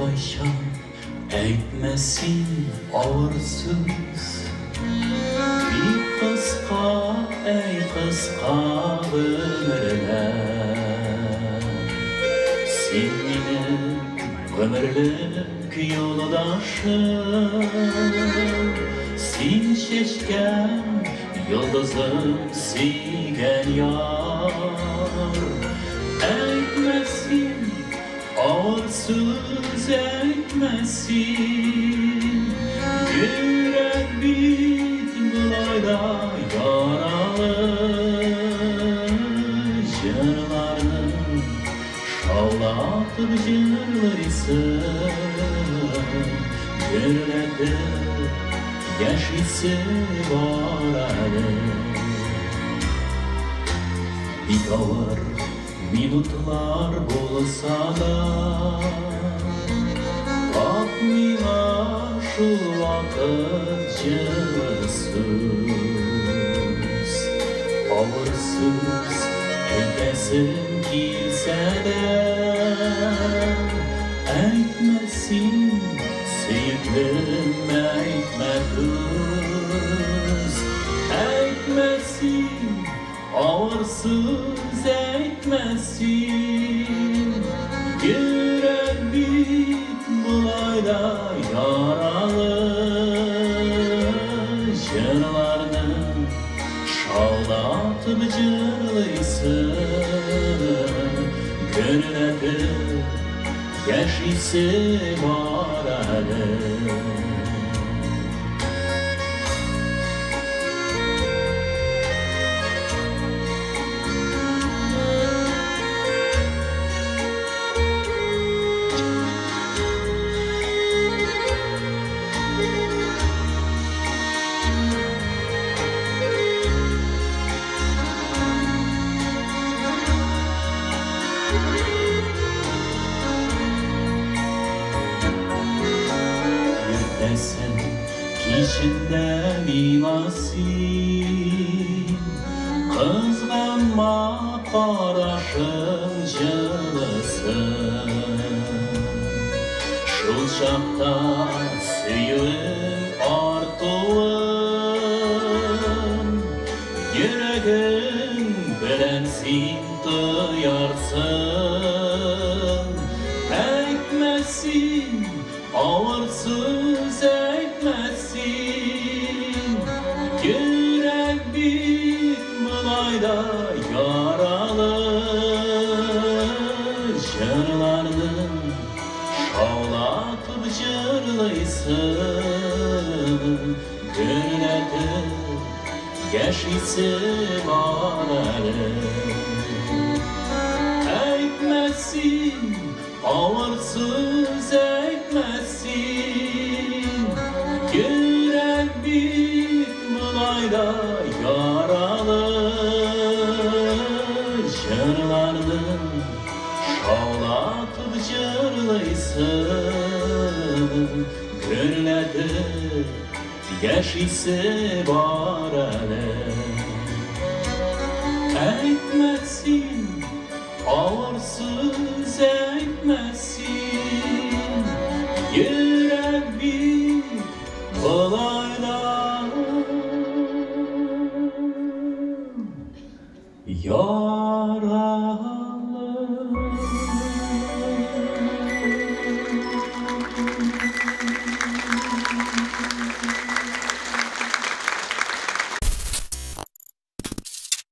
koysam eğitmesin ağırsız. Bir kıska ey kıska ömürler, sen benim ömürlük yoldaşım. Sen şeşken yıldızım sigen yar. Eğitmesin ağırsız eğitmesin, yürek bit bulayda yaralı. Jırlarını şavlatıp jırlaysın, yürlerde yaşısı var. Bir ağır minutlar bolsa da, bakmıma şu vakit cıvırsız, ağırsız eylesin kimse de. Eğitmesin sevgilim eğitme kız, eğitmesin ağırsız eğitmesin, yürek bit bulayda yaralı. Jırlarını şavlatıp jırlaysın, gönlede yaşısı var. Sen kişinde mimasin, kızganma karışın cılısın. Şul çakta suyun artuğun, yüreğin bilensin duyarsın. Ekmesin ağırsız ekmesin, yürek bit bulayda yaralı. Jırlarını şavlatıp jırlaysın, gönlede yaşısı var. Ekmesin ağırsız ekmesin, yürek bit bulayda yaralı. Jırlarını şavlatıp jırlaysın, gönlede yaşısı var. Eğitmesin ağırsız eğitmesin, yürek bit bulayda yaralı.